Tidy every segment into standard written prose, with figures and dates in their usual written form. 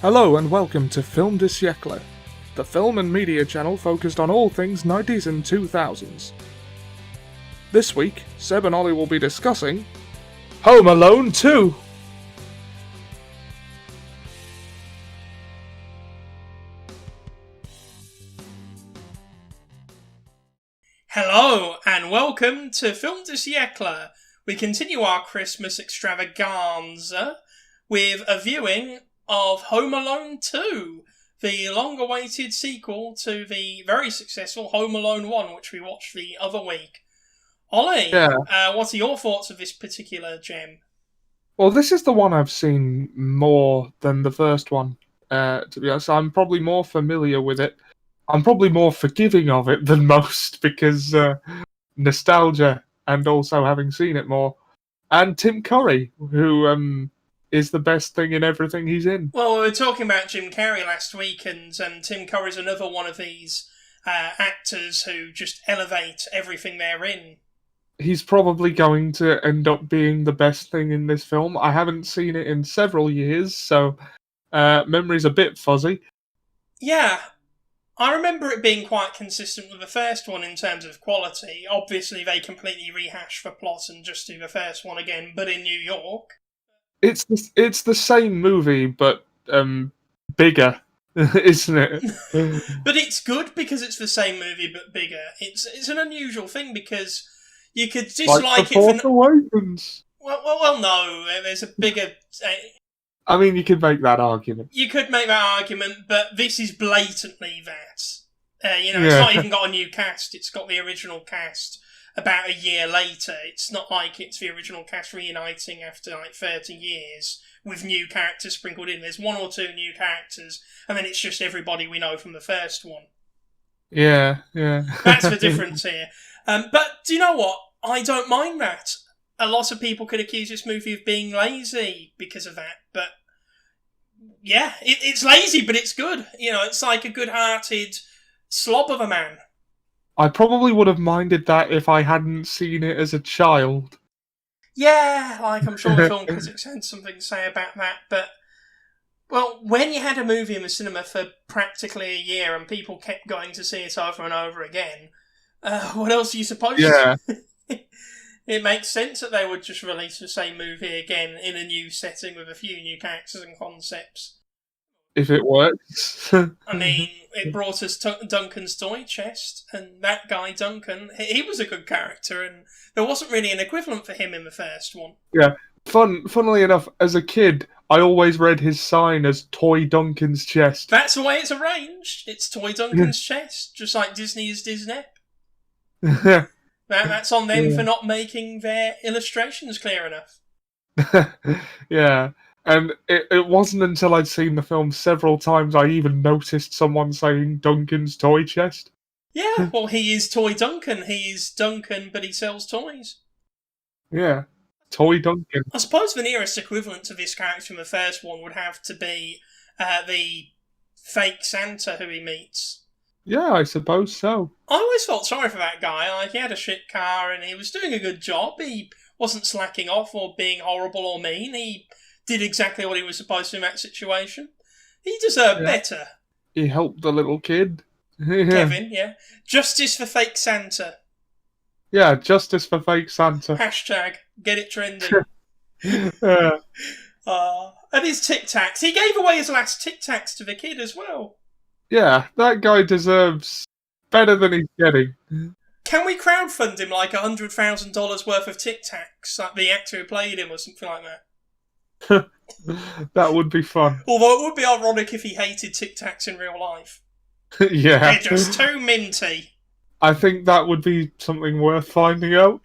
Hello and welcome to Film du Siècle, the film and media channel focused on all things 90s and 2000s. This week, Seb and Olly will be discussing Home Alone 2! Hello and welcome to Film du Siècle. We continue our Christmas extravaganza with a viewing of Home Alone 2, the long-awaited sequel to the very successful Home Alone 1, which we watched the other week. Ollie, what are your thoughts of this particular gem? Well, this is the one I've seen more than the first one, to be honest. I'm probably more familiar with it. I'm probably more forgiving of it than most because nostalgia and also having seen it more. And Tim Curry, who is the best thing in everything he's in. Well, we were talking about Jim Carrey last week, and Tim Curry's another one of these actors who just elevate everything they're in. He's probably going to end up being the best thing in this film. I haven't seen it in several years, so memory's a bit fuzzy. Yeah, I remember it being quite consistent with the first one in terms of quality. Obviously, they completely rehash the plot and just do the first one again, but in New York. It's the same movie, but bigger, isn't it? But it's good because it's the same movie but bigger. It's an unusual thing because you could dislike it for Awakens. Well, no. There's a bigger. I mean, you could make that argument. You could make that argument, but this is blatantly that. It's not even got a new cast. It's got the original cast about a year later. It's not like it's the original cast reuniting after like 30 years with new characters sprinkled in. There's one or two new characters, and then it's just everybody we know from the first one. Yeah. That's the difference here. But do you know what? I don't mind that. A lot of people could accuse this movie of being lazy because of that, but yeah, it's lazy, but it's good. It's like a good-hearted slob of a man. I probably would have minded that if I hadn't seen it as a child. Yeah, I'm sure the film critics had something to say about that, but, well, when you had a movie in the cinema for practically a year and people kept going to see it over and over again, what else are you supposed to do? It makes sense that they would just release the same movie again in a new setting with a few new characters and concepts. If it works. I mean, it brought us Duncan's toy chest, and that guy Duncan, he was a good character, and there wasn't really an equivalent for him in the first one. Yeah. Funnily enough, as a kid, I always read his sign as Toy Duncan's chest. That's the way it's arranged. It's Toy Duncan's chest, just like Disney is Disney. That's on them for not making their illustrations clear enough. Yeah. And it wasn't until I'd seen the film several times I even noticed someone saying Duncan's toy chest. Yeah, well, he is Toy Duncan. He is Duncan, but he sells toys. Yeah, Toy Duncan. I suppose the nearest equivalent to this character from the first one would have to be the fake Santa who he meets. Yeah, I suppose so. I always felt sorry for that guy. Like, he had a shit car and he was doing a good job. He wasn't slacking off or being horrible or mean. He did exactly what he was supposed to in that situation. He deserved better. He helped the little kid. Kevin, yeah. Justice for fake Santa. Yeah, justice for fake Santa. Hashtag, get it trending. And his Tic Tacs. He gave away his last Tic Tacs to the kid as well. Yeah, that guy deserves better than he's getting. Can we crowdfund him like $100,000 worth of Tic Tacs, like the actor who played him or something like that? That would be fun. Although it would be ironic if he hated Tic Tacs in real life. Yeah. They're just too minty. I think that would be something worth finding out.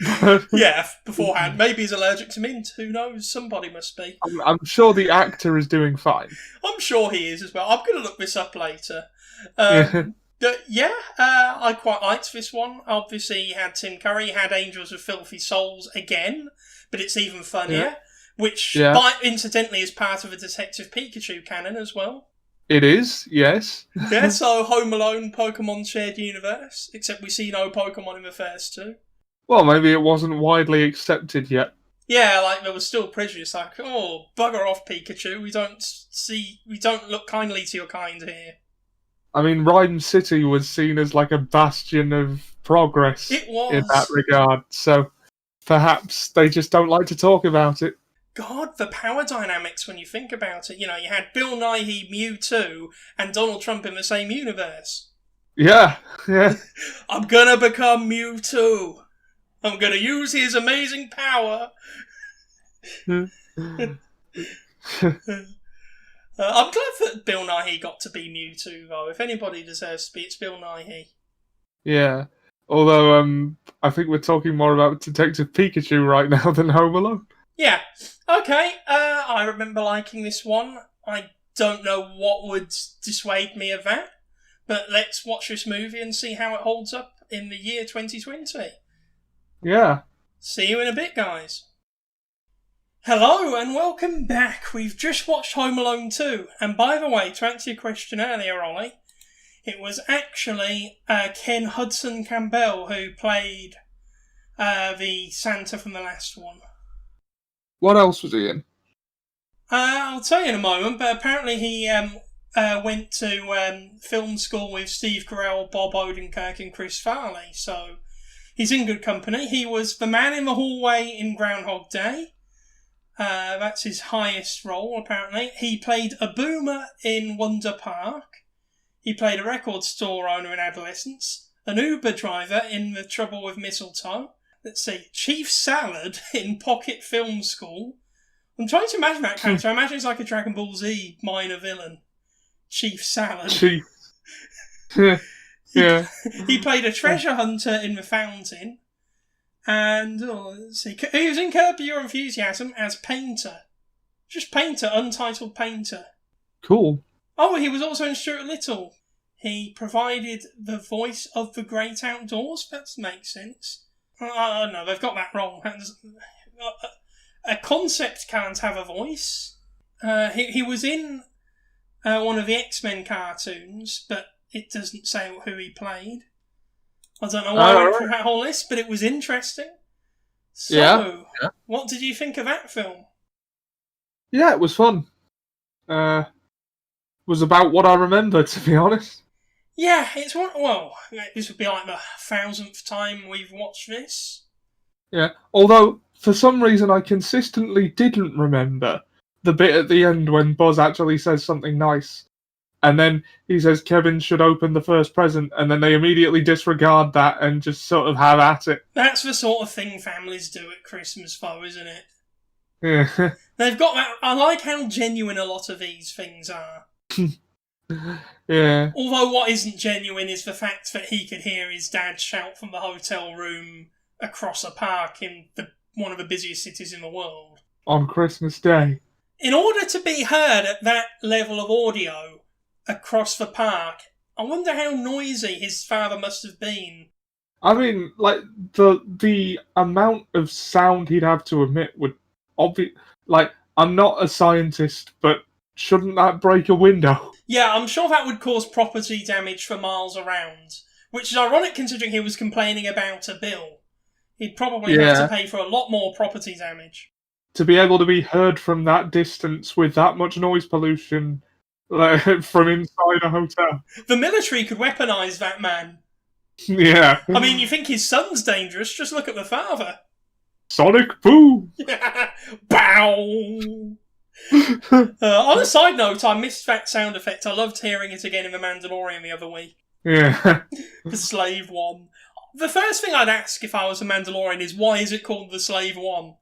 Yeah, beforehand. Maybe he's allergic to mint. Who knows? Somebody must be. I'm sure the actor is doing fine. I'm sure he is as well. I'm going to look this up later. I quite liked this one. Obviously, you had Tim Curry, you had Angels of Filthy Souls again, but it's even funnier, which incidentally is part of the Detective Pikachu canon as well. It is, yes. Yeah, so Home Alone, Pokemon shared universe, except we see no Pokemon in the first two. Well, maybe it wasn't widely accepted yet. Yeah, like there was still prejudice, like, oh, bugger off, Pikachu. We don't look kindly to your kind here. I mean, Rhyme City was seen as like a bastion of progress It in that was. regard, so perhaps they just don't like to talk about it. God, the power dynamics when you think about it. You know, you had Bill Nighy, Mewtwo, and Donald Trump in the same universe. Yeah, yeah. I'm gonna become Mewtwo. I'm gonna use his amazing power. I'm glad that Bill Nighy got to be Mewtwo, though. If anybody deserves to be, it's Bill Nighy. Yeah. Although, I think we're talking more about Detective Pikachu right now than Home Alone. Yeah. Okay, I remember liking this one. I don't know what would dissuade me of that, but let's watch this movie and see how it holds up in the year 2020. Yeah. See you in a bit, guys. Hello and welcome back. We've just watched Home Alone 2, and by the way, to answer your question earlier, Ollie, it was actually Ken Hudson Campbell who played the Santa from the last one. What else was he in? I'll tell you in a moment, but apparently he went to film school with Steve Carell, Bob Odenkirk and Chris Farley, so he's in good company. He was the man in the hallway in Groundhog Day. That's his highest role, apparently. He played a boomer in Wonder Park. He played a record store owner in Adolescence, an Uber driver in The Trouble with Mistletoe. Let's see, Chief Salad in Pocket Film School. I'm trying to imagine that character. I imagine it's like a Dragon Ball Z minor villain. Chief Salad. Chief. Yeah. He played a treasure hunter in The Fountain. And, let's see, he was in Curb Your Enthusiasm as Painter. Just Painter, Untitled Painter. Cool. Oh, he was also in Stuart Little. He provided the voice of the Great Outdoors. That makes sense. No, they've got that wrong. A concept can't have a voice. He was in one of the X-Men cartoons, but it doesn't say who he played. I don't know why I went through that whole list, but it was interesting. So, yeah. What did you think of that film? Yeah, it was fun. It was about what I remember, to be honest. Yeah, it's one. Well, this would be like the 1000th time we've watched this. Yeah, although for some reason I consistently didn't remember the bit at the end when Buzz actually says something nice. And then he says Kevin should open the first present, and then they immediately disregard that and just sort of have at it. That's the sort of thing families do at Christmas, though, isn't it? Yeah. They've got that. I like how genuine a lot of these things are. Yeah. Although what isn't genuine is the fact that he could hear his dad shout from the hotel room across a park in one of the busiest cities in the world. On Christmas Day. In order to be heard at that level of audio across the park, I wonder how noisy his father must have been. I mean, like, the amount of sound he'd have to emit would I'm not a scientist, but shouldn't that break a window? Yeah, I'm sure that would cause property damage for miles around, which is ironic considering he was complaining about a bill. He'd probably have to pay for a lot more property damage. To be able to be heard from that distance with that much noise pollution from inside a hotel. The military could weaponise that man. Yeah. I mean, you think his son's dangerous, just look at the father. Sonic boom! Bow! On a side note, I missed that sound effect. I loved hearing it again in The Mandalorian the other week. Yeah. The Slave One. The first thing I'd ask if I was a Mandalorian is, why is it called the Slave One?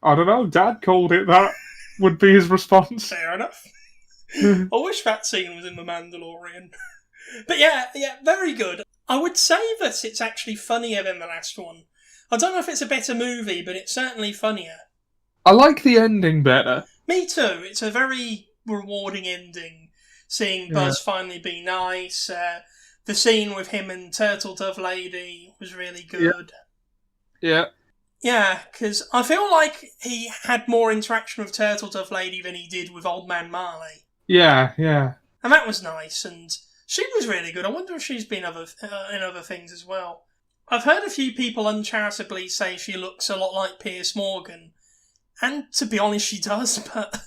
I don't know, Dad called it that, would be his response. Fair enough. I wish that scene was in The Mandalorian. But yeah, very good. I would say that it's actually funnier than the last one. I don't know if it's a better movie, but it's certainly funnier. I like the ending better. Me too. It's a very rewarding ending. Seeing Buzz finally be nice. The scene with him and Turtle Dove Lady was really good. Yeah. Yeah, because I feel like he had more interaction with Turtle Dove Lady than he did with Old Man Marley. Yeah, yeah. And that was nice, and she was really good. I wonder if she's been in other things as well. I've heard a few people uncharitably say she looks a lot like Piers Morgan, and to be honest, she does, but...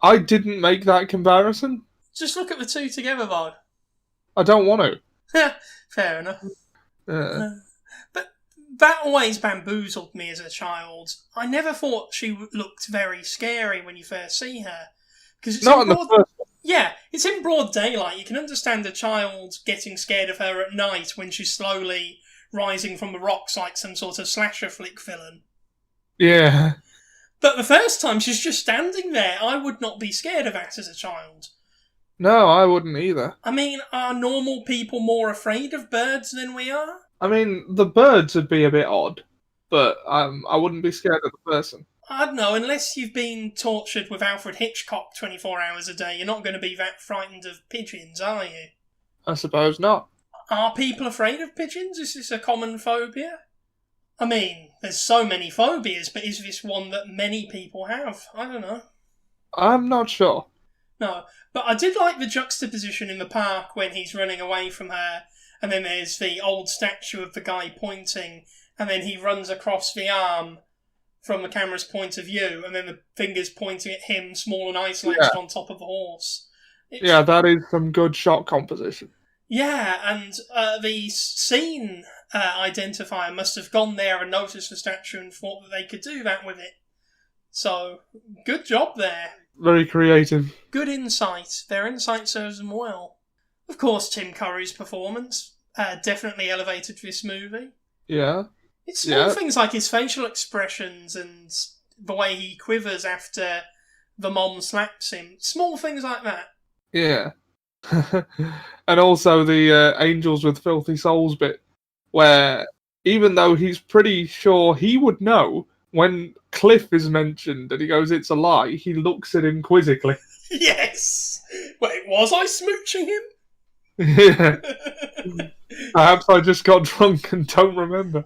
I didn't make that comparison. Just look at the two together, though. I don't want to. Fair enough. But that always bamboozled me as a child. I never thought she looked very scary when you first see her. Because it's not in the first one. Yeah, it's in broad daylight. You can understand a child getting scared of her at night when she's slowly rising from the rocks like some sort of slasher flick villain. Yeah. But the first time she's just standing there, I would not be scared of that as a child. No, I wouldn't either. I mean, are normal people more afraid of birds than we are? I mean, the birds would be a bit odd, but I wouldn't be scared of the person. I don't know, unless you've been tortured with Alfred Hitchcock 24 hours a day, you're not going to be that frightened of pigeons, are you? I suppose not. Are people afraid of pigeons? Is this a common phobia? I mean, there's so many phobias, but is this one that many people have? I don't know. I'm not sure. No, but I did like the juxtaposition in the park when he's running away from her, and then there's the old statue of the guy pointing, and then he runs across the arm from the camera's point of view, and then the fingers pointing at him, small and isolated on top of the horse. Yeah, that is some good shot composition. Yeah, and the scene identifier must have gone there and noticed the statue and thought that they could do that with it. So, good job there. Very creative. Good insight. Their insight serves them well. Of course, Tim Curry's performance definitely elevated this movie. Yeah. It's small things like his facial expressions and the way he quivers after the mom slaps him. Small things like that. Yeah. And also the Angels with Filthy Souls bit, where even though he's pretty sure he would know, when Cliff is mentioned and he goes, "It's a lie," he looks at him quizzically. Yes! Wait, was I smooching him? Yeah. Perhaps I just got drunk and don't remember.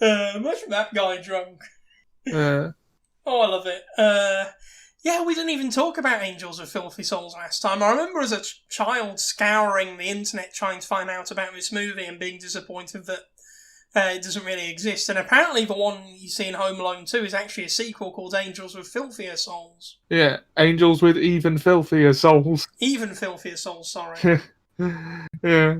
Imagine that guy drunk. Yeah. Oh, I love it. Yeah, we didn't even talk about Angels with Filthy Souls last time. I remember as a child scouring the internet trying to find out about this movie and being disappointed that it doesn't really exist. And apparently the one you see in Home Alone 2 is actually a sequel called Angels with Filthier Souls. Yeah, Angels with Even Filthier Souls. Even Filthier Souls, sorry. Yeah.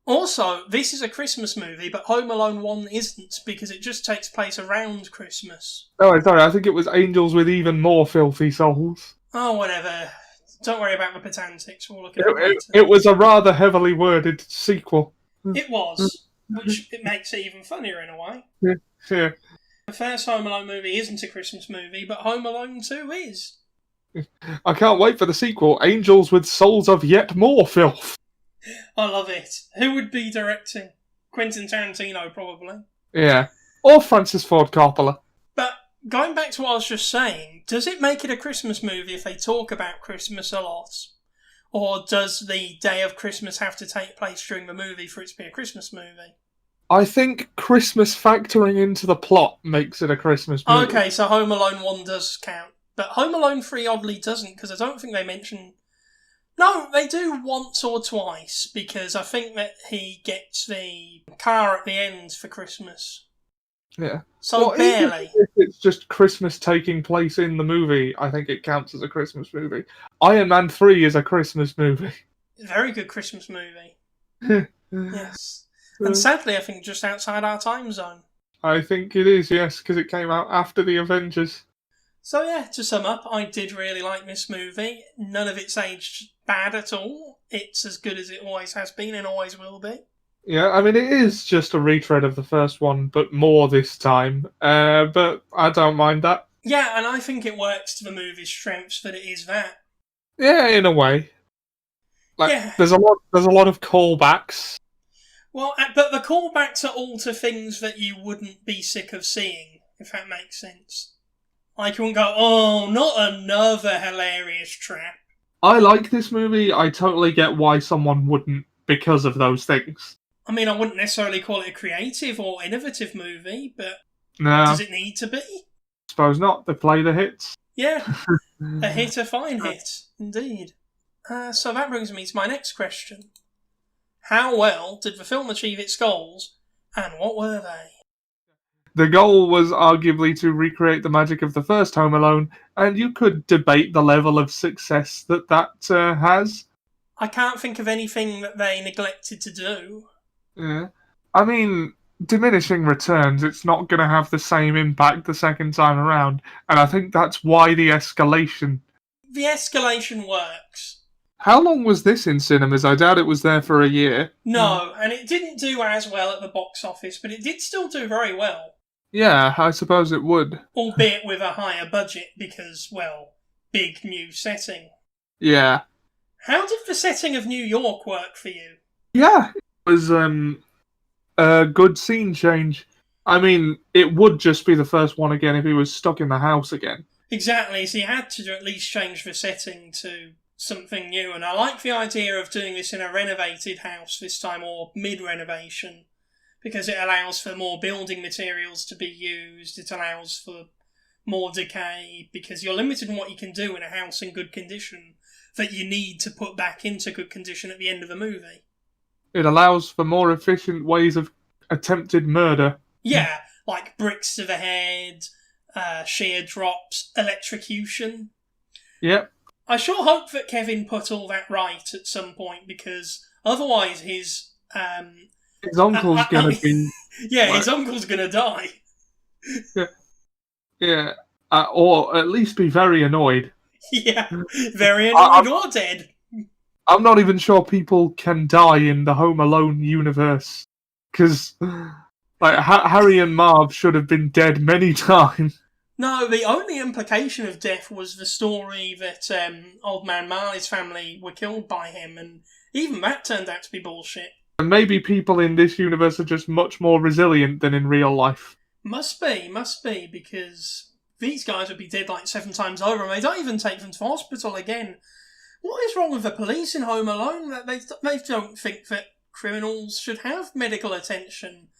Also, this is a Christmas movie, but Home Alone 1 isn't, because it just takes place around Christmas. Oh, sorry, I think it was Angels with Even More Filthy Souls. Oh, whatever. Don't worry about the pedantics, we'll look at it later. It was a rather heavily worded sequel. It was, which it makes it even funnier in a way. Yeah. The first Home Alone movie isn't a Christmas movie, but Home Alone 2 is. I can't wait for the sequel, Angels with Souls of Yet More Filth. I love it. Who would be directing? Quentin Tarantino, probably. Yeah. Or Francis Ford Coppola. But going back to what I was just saying, does it make it a Christmas movie if they talk about Christmas a lot? Or does the day of Christmas have to take place during the movie for it to be a Christmas movie? I think Christmas factoring into the plot makes it a Christmas movie. Okay, so Home Alone 1 does count. But Home Alone 3 oddly doesn't, because I don't think they mention... No, they do once or twice, because I think that he gets the car at the end for Christmas. Yeah. So barely. Even if it's just Christmas taking place in the movie, I think it counts as a Christmas movie. Iron Man 3 is a Christmas movie. Very good Christmas movie. Yes. And sadly, I think just outside our time zone. I think it is, yes, because it came out after the Avengers. So yeah, to sum up, I did really like this movie. None of it's aged bad at all. It's as good as it always has been and always will be. Yeah, I mean, it is just a retread of the first one, but more this time. But I don't mind that. Yeah, and I think it works to the movie's strengths that it is that. Yeah, in a way. There's a lot of callbacks. Well, but the callbacks are all to things that you wouldn't be sick of seeing, if that makes sense. Like, you wouldn't go, oh, not another hilarious trap. I like this movie. I totally get why someone wouldn't because of those things. I mean, I wouldn't necessarily call it a creative or innovative movie, but does it need to be? Suppose not. They play the hits. Yeah, a hit, a fine hit, indeed. So that brings me to my next question. How well did the film achieve its goals, and what were they? The goal was arguably to recreate the magic of the first Home Alone, and you could debate the level of success that has. I can't think of anything that they neglected to do. Yeah. I mean, diminishing returns, it's not going to have the same impact the second time around, and I think that's why the escalation. The escalation works. How long was this in cinemas? I doubt it was there for a year. No, and it didn't do as well at the box office, but it did still do very well. Yeah, I suppose it would. Albeit with a higher budget because, well, big new setting. Yeah. How did the setting of New York work for you? Yeah, it was a good scene change. I mean, it would just be the first one again if he was stuck in the house again. Exactly, so you had to at least change the setting to something new, and I like the idea of doing this in a renovated house this time, or mid-renovation, because it allows for more building materials to be used, it allows for more decay, because you're limited in what you can do in a house in good condition that you need to put back into good condition at the end of the movie. It allows for more efficient ways of attempted murder. Yeah, like bricks to the head, shear drops, electrocution. Yep. I sure hope that Kevin put all that right at some point, because otherwise his uncle's gonna be... Yeah, his uncle's gonna die. Yeah. Or at least be very annoyed. Yeah, very annoyed or dead. I'm not even sure people can die in the Home Alone universe. Because, like, Harry and Marv should have been dead many times. No, the only implication of death was the story that Old Man Marley's family were killed by him, and even that turned out to be bullshit. And maybe people in this universe are just much more resilient than in real life. Must be, because these guys would be dead like 7 times over, and they don't even take them to hospital again. What is wrong with the police in Home Alone? That they don't think that criminals should have medical attention.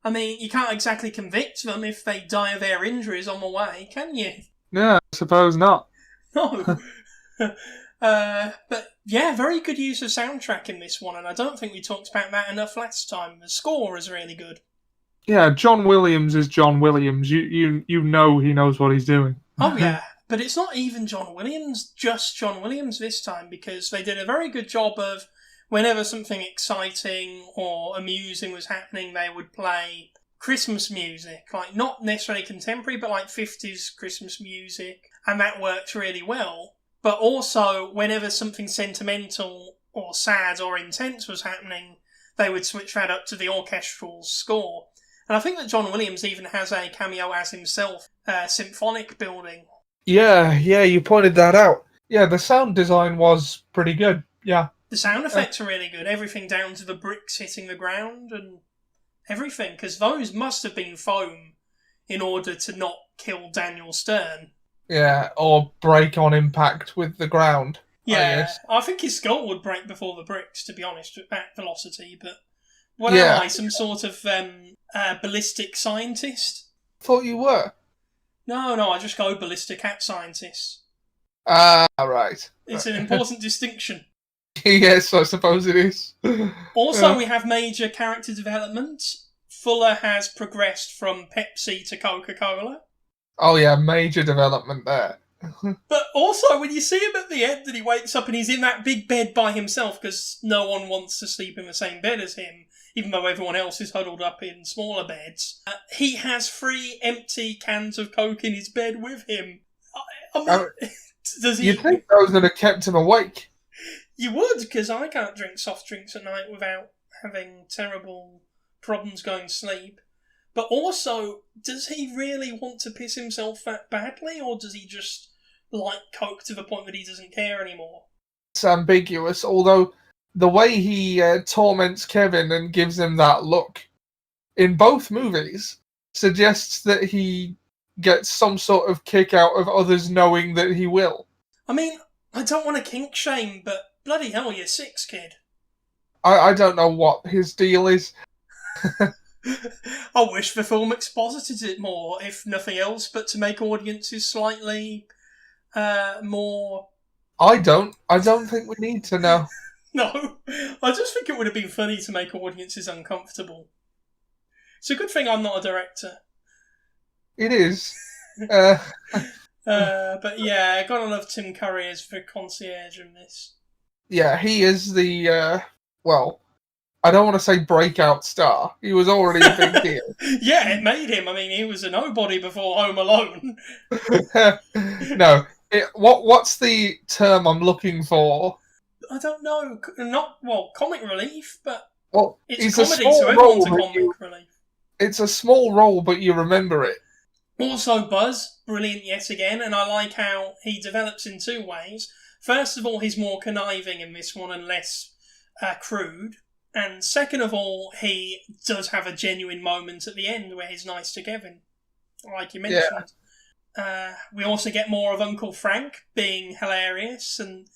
I mean, you can't exactly convict them if they die of their injuries on the way, can you? Yeah, I suppose not. No. But yeah, very good use of soundtrack in this one, and I don't think we talked about that enough last time. The score is really good. Yeah, John Williams is John Williams. You know he knows what he's doing. Oh yeah, but it's not even John Williams, just John Williams this time, because they did a very good job of whenever something exciting or amusing was happening, they would play Christmas music. Like, not necessarily contemporary, but like 50s Christmas music. And that works really well. But also, whenever something sentimental or sad or intense was happening, they would switch that up to the orchestral score. And I think that John Williams even has a cameo as himself, symphonic building. Yeah, you pointed that out. Yeah, the sound design was pretty good, yeah. The sound effects are really good. Everything down to the bricks hitting the ground and everything. Because those must have been foam in order to not kill Daniel Stern. Yeah, or break on impact with the ground. Yeah, I think his skull would break before the bricks, to be honest, at that velocity. But what am I, some sort of ballistic scientist? Thought you were. No, I just go ballistic at scientists. Right. It's an important distinction. Yes, I suppose it is. Also, we have major character development. Fuller has progressed from Pepsi to Coca-Cola. Oh yeah, major development there. But also, when you see him at the end and he wakes up and he's in that big bed by himself because no one wants to sleep in the same bed as him, even though everyone else is huddled up in smaller beds, he has 3 empty cans of Coke in his bed with him. Does he? You'd think those would have kept him awake. You would, because I can't drink soft drinks at night without having terrible problems going to sleep. But also, does he really want to piss himself that badly, or does he just like Coke to the point that he doesn't care anymore? It's ambiguous, although the way he torments Kevin and gives him that look in both movies suggests that he gets some sort of kick out of others knowing that he will. I mean, I don't want to kink shame, but bloody hell, you're 6, kid. I don't know what his deal is. I wish the film exposited it more, if nothing else, but to make audiences slightly more... I don't think we need to know. No, I just think it would have been funny to make audiences uncomfortable. It's a good thing I'm not a director. It is. Uh, But yeah, gotta love Tim Curry as the concierge in this. yeah, he is the, well, I don't want to say breakout star. He was already a big deal. Yeah, it made him. I mean, he was a nobody before Home Alone. No, what's the term I'm looking for? I don't know. Not, well, comic relief, but Well, it's a comedy, so small everyone's role, a comic relief. it's a small role, but you remember it. Also, Buzz, brilliant yet again, and I like how he develops in two ways. First of all, he's more conniving in this one and less crude. And second of all, he does have a genuine moment at the end where he's nice to Kevin, like you mentioned. Yeah. We also get more of Uncle Frank being hilarious, and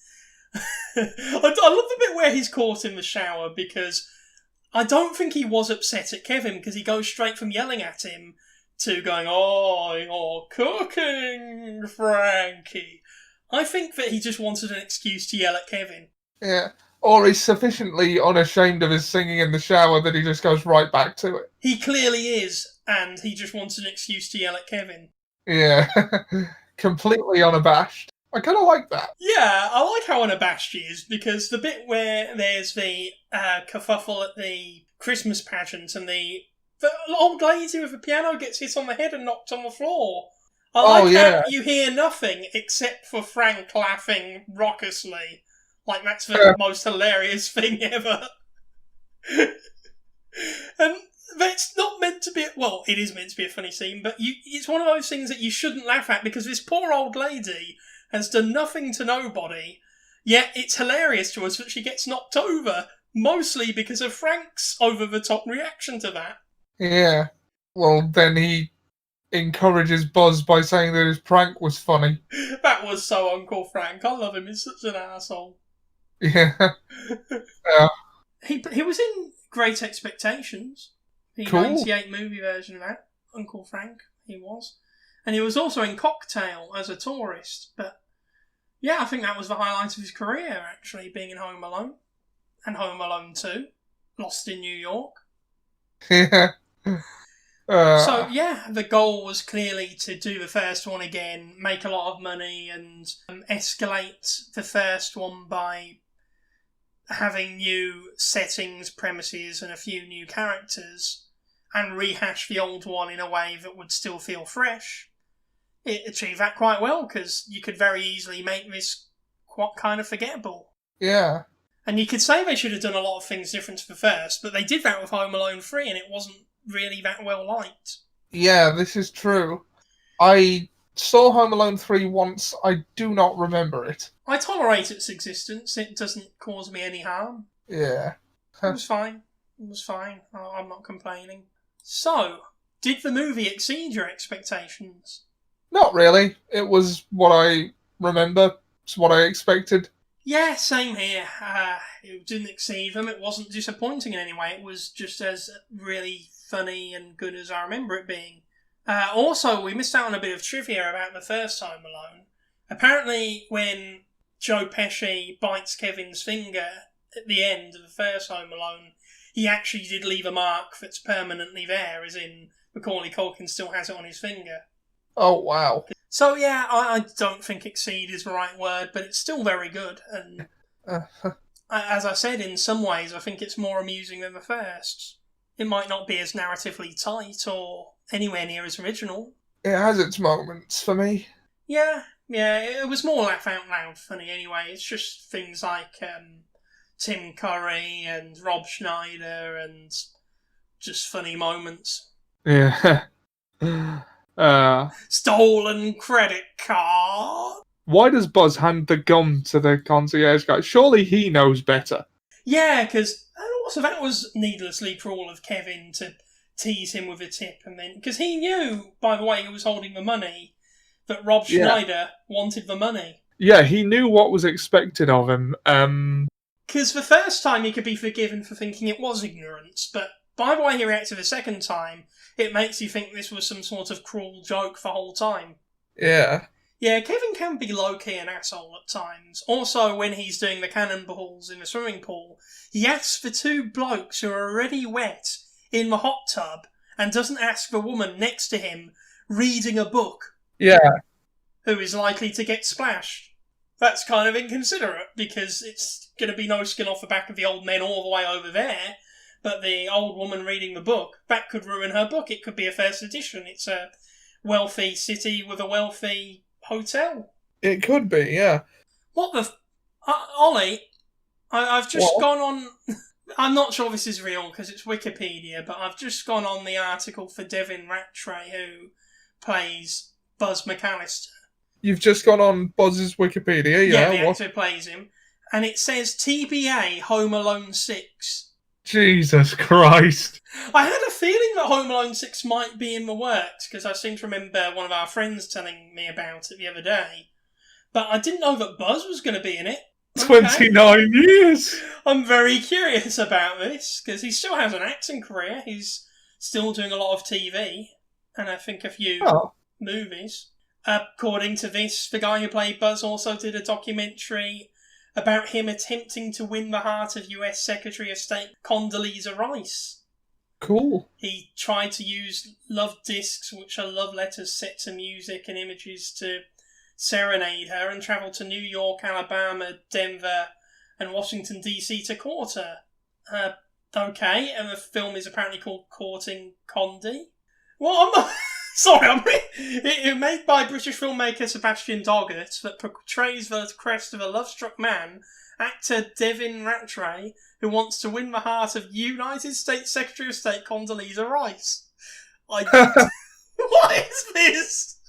I love the bit where he's caught in the shower, because I don't think he was upset at Kevin, because he goes straight from yelling at him to going, "Oh, you're cooking, Frankie." I think that he just wanted an excuse to yell at Kevin. Yeah. Or he's sufficiently unashamed of his singing in the shower that he just goes right back to it. He clearly is, and he just wants an excuse to yell at Kevin. Yeah. Completely unabashed. I kind of like that. Yeah, I like how unabashed he is, because the bit where there's the kerfuffle at the Christmas pageant and the old lady with the piano gets hit on the head and knocked on the floor. I like how you hear nothing except for Frank laughing raucously. Like, that's the most hilarious thing ever. And it's not meant to be... Well, it is meant to be a funny scene, but it's one of those things that you shouldn't laugh at, because this poor old lady has done nothing to nobody, yet it's hilarious to us that she gets knocked over, mostly because of Frank's over-the-top reaction to that. Yeah. Well, then he encourages Buzz by saying that his prank was funny. That was so Uncle Frank. I love him. He's such an arsehole. Yeah. He was in Great Expectations. The Cool. 98 movie version of that. Uncle Frank, he was. And he was also in Cocktail as a tourist. But yeah, I think that was the highlight of his career, actually, being in Home Alone. And Home Alone 2. Lost in New York. Yeah. So, yeah, the goal was clearly to do the first one again, make a lot of money, and escalate the first one by having new settings, premises, and a few new characters, and rehash the old one in a way that would still feel fresh. It achieved that quite well, because you could very easily make this quite kind of forgettable. Yeah. And you could say they should have done a lot of things different to the first, but they did that with Home Alone 3, and it wasn't really that well liked. Yeah, this is true. I saw Home Alone 3 once. I do not remember it. I tolerate its existence. It doesn't cause me any harm. Yeah. It was fine. It was fine. I'm not complaining. So, did the movie exceed your expectations? Not really. It was what I remember. It's what I expected. Yeah, same here. It didn't exceed them. It wasn't disappointing in any way. It was just as really funny and good as I remember it being. Also, we missed out on a bit of trivia about the first Home Alone. Apparently, when Joe Pesci bites Kevin's finger at the end of the first Home Alone, he actually did leave a mark that's permanently there, as in Macaulay Culkin still has it on his finger. Oh, wow. So, yeah, I don't think exceed is the right word, but it's still very good. And as I said, in some ways, I think it's more amusing than the first. It might not be as narratively tight or anywhere near as original. It has its moments for me. Yeah, it was more laugh out loud funny anyway. It's just things like Tim Curry and Rob Schneider and just funny moments. Yeah. Stolen credit card. Why does Buzz hand the gum to the concierge guy? Surely he knows better. Yeah, because also that was needlessly cruel of Kevin to tease him with a tip, and then because he knew, by the way, he was holding the money, that Rob Schneider wanted the money. Yeah, he knew what was expected of him. Because the first time he could be forgiven for thinking it was ignorance, but by the way he reacted the second time, it makes you think this was some sort of cruel joke the whole time. Yeah. Yeah, Kevin can be low-key an asshole at times. Also, when he's doing the cannonballs in the swimming pool, he asks for two blokes who are already wet in the hot tub and doesn't ask the woman next to him reading a book Yeah. who is likely to get splashed. That's kind of inconsiderate, because it's going to be no skin off the back of the old men all the way over there, but the old woman reading the book, that could ruin her book. It could be a first edition. It's a wealthy city with a wealthy hotel. It could be, yeah. What the... Ollie, I've just gone on... I'm not sure this is real because it's Wikipedia, but I've just gone on the article for Devin Rattray, who plays Buzz McAllister. You've just gone on Buzz's Wikipedia, yeah? The actor plays him. And it says TBA Home Alone 6. Jesus Christ. I had a feeling that Home Alone 6 might be in the works, because I seem to remember one of our friends telling me about it the other day. But I didn't know that Buzz was going to be in it. Okay. 29 years! I'm very curious about this, because he still has an acting career. He's still doing a lot of TV, and I think a few movies. According to this, the guy who played Buzz also did a documentary about him attempting to win the heart of US Secretary of State Condoleezza Rice. Cool. He tried to use love discs, which are love letters set to music and images, to serenade her, and travelled to New York, Alabama, Denver, and Washington, D.C. to court her. Okay, and the film is apparently called Courting Condi. Well, I'm not... Sorry, it's made by British filmmaker Sebastian Doggett, that portrays the crest of a love-struck man, actor Devin Rattray, who wants to win the heart of United States Secretary of State Condoleezza Rice. What is this?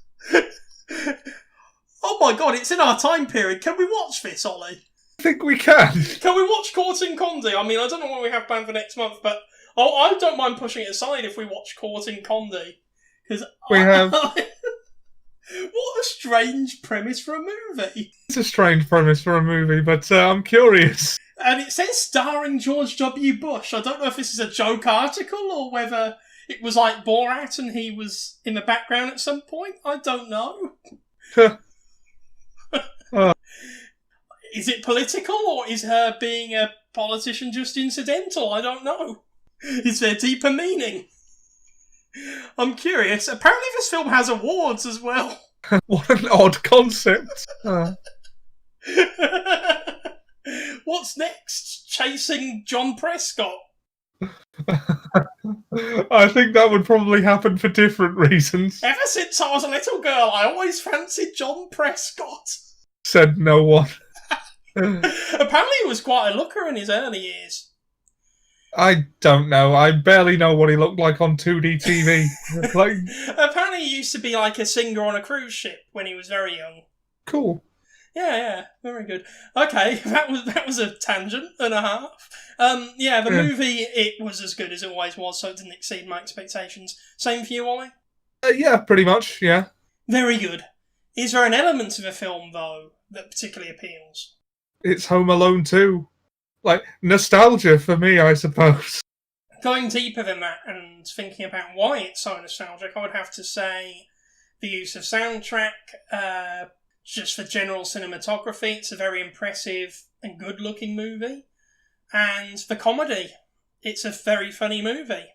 Oh my god, it's in our time period. Can we watch this, Ollie? I think we can. Can we watch Courting Condi? I mean, I don't know what we have planned for next month, but I don't mind pushing it aside if we watch Courting Condi. We have... What a strange premise for a movie. It's a strange premise for a movie, but I'm curious. And it says starring George W. Bush. I don't know if this is a joke article or whether it was like Borat and he was in the background at some point. I don't know. Is it political, or is her being a politician just incidental? I don't know. Is there deeper meaning? I'm curious. Apparently this film has awards as well. What an odd concept. What's next? Chasing John Prescott? I think that would probably happen for different reasons. Ever since I was a little girl, I always fancied John Prescott. Said no one. Apparently he was quite a looker in his early years. I don't know. I barely know what he looked like on 2D TV. Apparently he used to be like a singer on a cruise ship when he was very young. Cool. Yeah, very good. Okay, that was a tangent and a half. The movie, it was as good as it always was, so it didn't exceed my expectations. Same for you, Ollie? Yeah, pretty much, yeah. Very good. Is there an element of a film, though, that particularly appeals? It's Home Alone 2. Like, nostalgia for me, I suppose. Going deeper than that and thinking about why it's so nostalgic, I would have to say the use of soundtrack, just for general cinematography. It's a very impressive and good-looking movie. And the comedy. It's a very funny movie.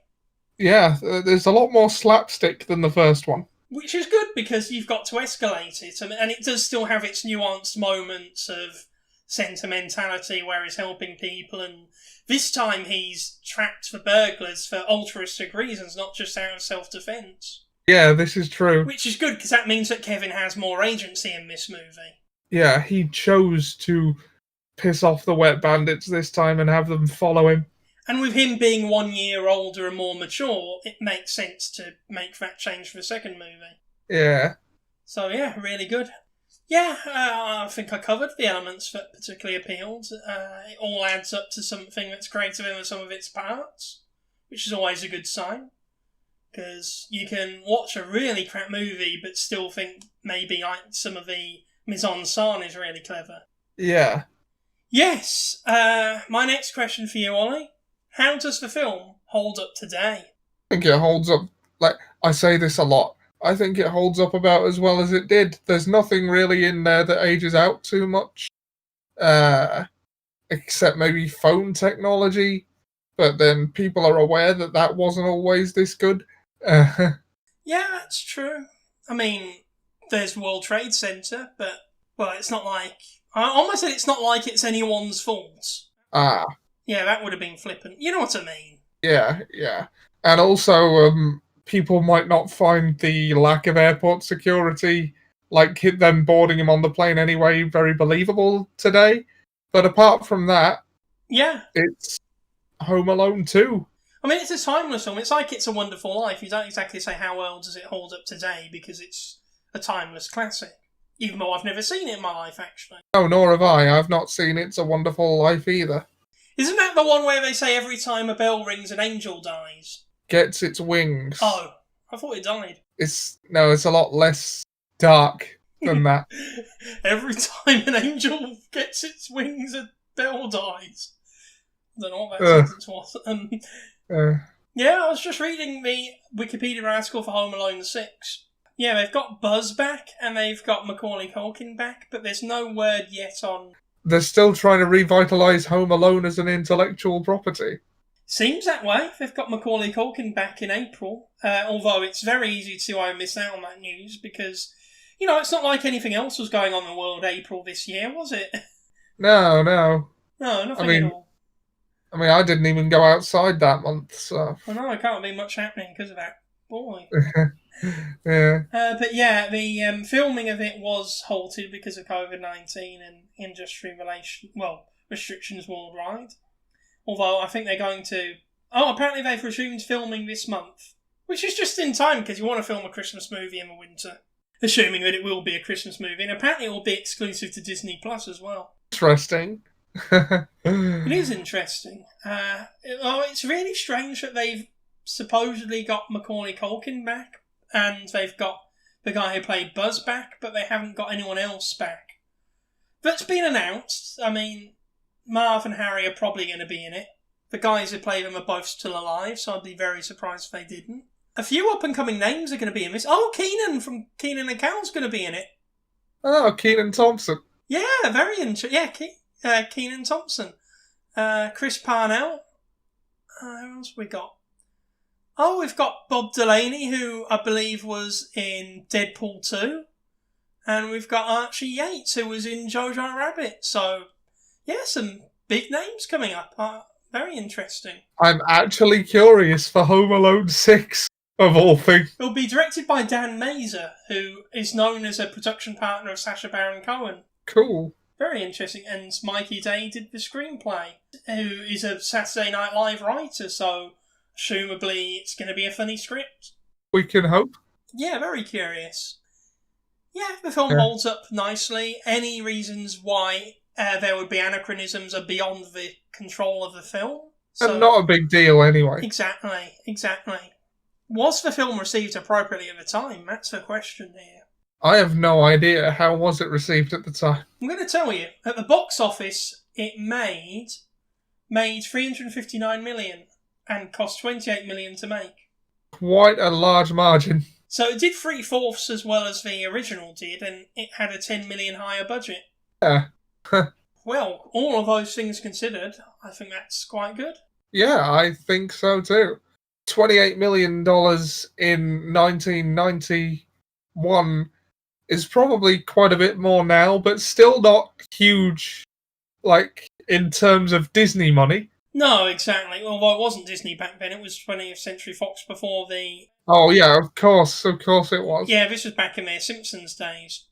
Yeah, there's a lot more slapstick than the first one. Which is good, because you've got to escalate it. And it does still have its nuanced moments of sentimentality where he's helping people, and this time he's trapped the burglars for altruistic reasons, not just out of self-defense. Yeah, this is true. Which is good, because that means that Kevin has more agency in this movie. Yeah, he chose to piss off the wet bandits this time and have them follow him. And with him being 1 year older and more mature, it makes sense to make that change for the second movie. Yeah. So yeah, really good. Yeah, I think I covered the elements that particularly appealed. It all adds up to something that's creative in the sum of its parts, which is always a good sign. Because you can watch a really crap movie but still think maybe like some of the mise-en-scène is really clever. Yeah. Yes, my next question for you, Ollie. How does the film hold up today? I think it holds up. Like, I say this a lot. I think it holds up about as well as it did. There's nothing really in there that ages out too much, except maybe phone technology. But then people are aware that that wasn't always this good. Yeah, that's true. I mean, there's World Trade Center, but, well, it's not like... I almost said it's not like it's anyone's fault. Ah, Yeah, that would have been flippant. You know what I mean? yeah. And also, people might not find the lack of airport security, like them boarding him on the plane anyway, very believable today. But apart from that, Yeah. it's Home Alone 2. I mean, it's a timeless film. It's like It's a Wonderful Life. You don't exactly say how well does it hold up today because it's a timeless classic. Even though I've never seen it in my life, actually. No, nor have I. I've not seen It's a Wonderful Life either. Isn't that the one where they say every time a bell rings an angel dies? Gets its wings. Oh, I thought it died. It's a lot less dark than that. Every time an angel gets its wings, a bell dies. I don't know what that sentence was. Yeah, I was just reading the Wikipedia article for Home Alone 6. Yeah, they've got Buzz back and they've got Macaulay Culkin back, but there's no word yet on... They're still trying to revitalise Home Alone as an intellectual property. Seems that way. They've got Macaulay Culkin back in April, although it's very easy to see why I missed out on that news because, you know, it's not like anything else was going on in the world April this year, was it? No. No, nothing at all. I mean, I didn't even go outside that month, so... I know, there can't be much happening because of that. Boy. Yeah. But yeah, the filming of it was halted because of COVID-19 and industry restrictions worldwide. Although I think they're going to... Oh, apparently they've resumed filming this month. Which is just in time because you want to film a Christmas movie in the winter. Assuming that it will be a Christmas movie. And apparently it will be exclusive to Disney Plus as well. Interesting. It is interesting. It's really strange that they've supposedly got Macaulay Culkin back. And they've got the guy who played Buzz back, but they haven't got anyone else back. That's been announced. I mean, Marv and Harry are probably going to be in it. The guys who play them are both still alive, so I'd be very surprised if they didn't. A few up-and-coming names are going to be in this. Oh, Keenan from Keenan and Cal's going to be in it. Oh, Kenan Thompson. Yeah, very interesting. Yeah, Keenan Thompson. Chris Parnell. Who else have we got? Oh, we've got Bob Delaney, who I believe was in Deadpool 2. And we've got Archie Yates, who was in Jojo Rabbit. So, yeah, some big names coming up. Very interesting. I'm actually curious for Home Alone 6, of all things. It'll be directed by Dan Mazer, who is known as a production partner of Sacha Baron Cohen. Cool. Very interesting. And Mikey Day did the screenplay, who is a Saturday Night Live writer, so... Assumably, it's going to be a funny script. We can hope. Yeah, very curious. Yeah, the film holds up nicely. Any reasons why there would be anachronisms are beyond the control of the film. So, and not a big deal anyway. Exactly. Was the film received appropriately at the time? That's the question here. I have no idea. How was it received at the time? I'm going to tell you. At the box office, it made $359 million. And cost $28 million to make. Quite a large margin. So it did 3/4 as well as the original did, and it had a $10 million higher budget. Yeah. Well, all of those things considered, I think that's quite good. Yeah, I think so too. $28 million in 1991 is probably quite a bit more now, but still not huge, like, in terms of Disney money. No, exactly. Although it wasn't Disney back then, it was 20th Century Fox before the... Oh, yeah, of course it was. Yeah, this was back in their Simpsons days.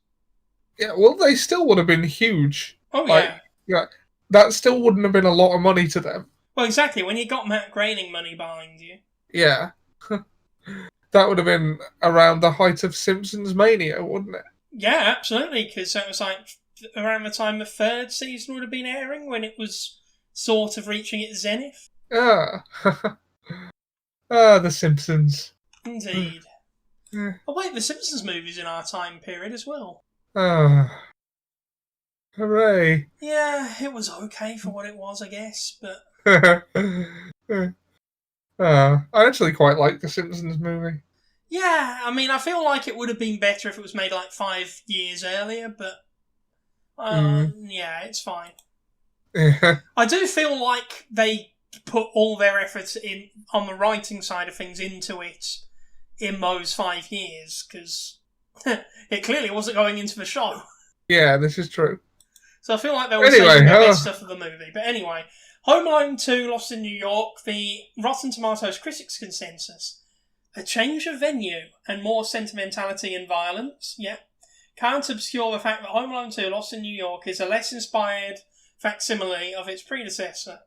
Yeah, well, they still would have been huge. Oh, yeah. Yeah, that still wouldn't have been a lot of money to them. Well, exactly, when you got Matt Groening money behind you. Yeah. That would have been around the height of Simpsons mania, wouldn't it? Yeah, absolutely, because that was like around the time the third season would have been airing, when it was... sort of reaching its zenith. Ah. The Simpsons. Indeed. Oh wait, the Simpsons movie's in our time period as well. Ah. Hooray. Yeah, it was okay for what it was, I guess, but... I actually quite like the Simpsons movie. Yeah, I mean, I feel like it would have been better if it was made like 5 years earlier, but yeah, it's fine. I do feel like they put all their efforts in on the writing side of things into it in those 5 years, because it clearly wasn't going into the show. Yeah, this is true. So I feel like they were saving the best stuff of the movie. But anyway, Home Alone 2, Lost in New York, the Rotten Tomatoes critics' consensus. A change of venue and more sentimentality and violence, yeah, can't obscure the fact that Home Alone 2, Lost in New York is a less inspired facsimile of its predecessor.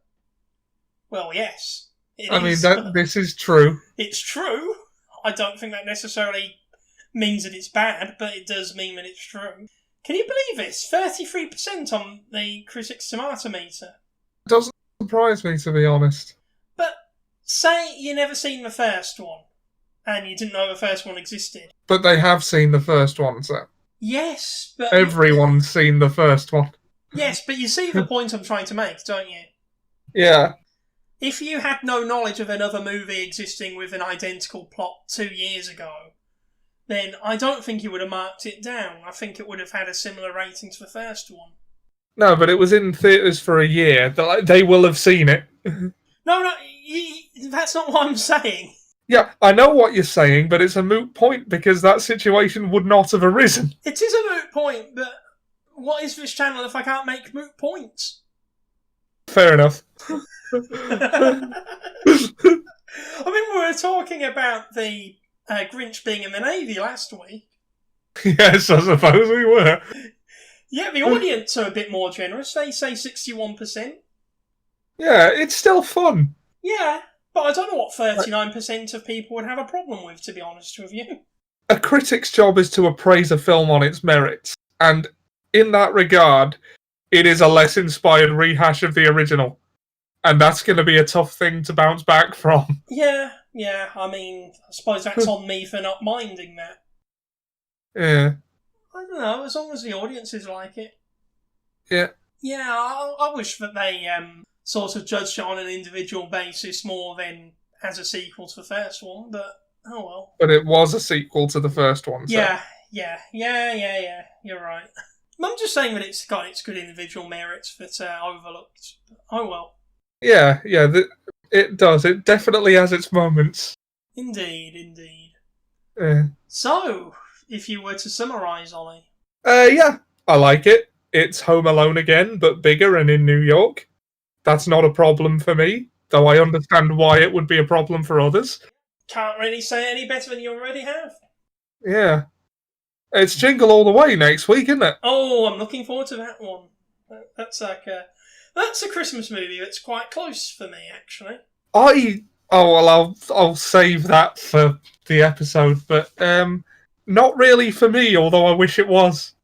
Well, yes. This is true. It's true. I don't think that necessarily means that it's bad, but it does mean that it's true. Can you believe this? 33% on the critics' tomato meter. Doesn't surprise me, to be honest. But say you never seen the first one, and you didn't know the first one existed. But they have seen the first one, so... Yes, but... Everyone's seen the first one. Yes, but you see the point I'm trying to make, don't you? Yeah. If you had no knowledge of another movie existing with an identical plot 2 years ago, then I don't think you would have marked it down. I think it would have had a similar rating to the first one. No, but it was in theatres for a year. They will have seen it. No, that's not what I'm saying. Yeah, I know what you're saying, but it's a moot point because that situation would not have arisen. It is a moot point, but what is this channel if I can't make moot points? Fair enough. I mean, we were talking about the Grinch being in the Navy last week. Yes, I suppose we were. Yeah, the audience are a bit more generous. They say 61%. Yeah, it's still fun. Yeah, but I don't know what 39% of people would have a problem with, to be honest with you. A critic's job is to appraise a film on its merits, and in that regard, it is a less inspired rehash of the original. And that's going to be a tough thing to bounce back from. Yeah, I mean, I suppose that's on me for not minding that. Yeah. I don't know, as long as the audiences like it. Yeah. Yeah, I wish that they sort of judged it on an individual basis more than as a sequel to the first one, but oh well. But it was a sequel to the first one, so. Yeah, you're right. I'm just saying that it's got its good individual merits that are overlooked. Oh well. Yeah, it does. It definitely has its moments. Indeed. Yeah. So, if you were to summarise, Ollie. Yeah, I like it. It's Home Alone again, but bigger and in New York. That's not a problem for me, though I understand why it would be a problem for others. Can't really say it any better than you already have. Yeah. It's Jingle All the Way next week, isn't it? Oh, I'm looking forward to that one. That's a Christmas movie that's quite close for me, actually. I'll save that for the episode, but not really for me, although I wish it was.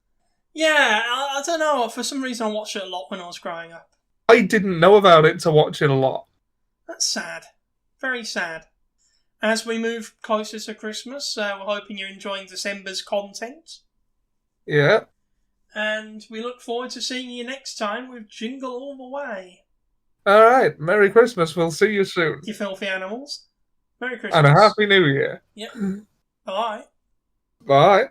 Yeah, I don't know. For some reason, I watched it a lot when I was growing up. I didn't know about it to watch it a lot. That's sad. Very sad. As we move closer to Christmas, we're hoping you're enjoying December's content. Yeah. And we look forward to seeing you next time with Jingle All the Way. Alright, Merry Christmas. We'll see you soon. You filthy animals. Merry Christmas. And a Happy New Year. Yep. Bye. Bye.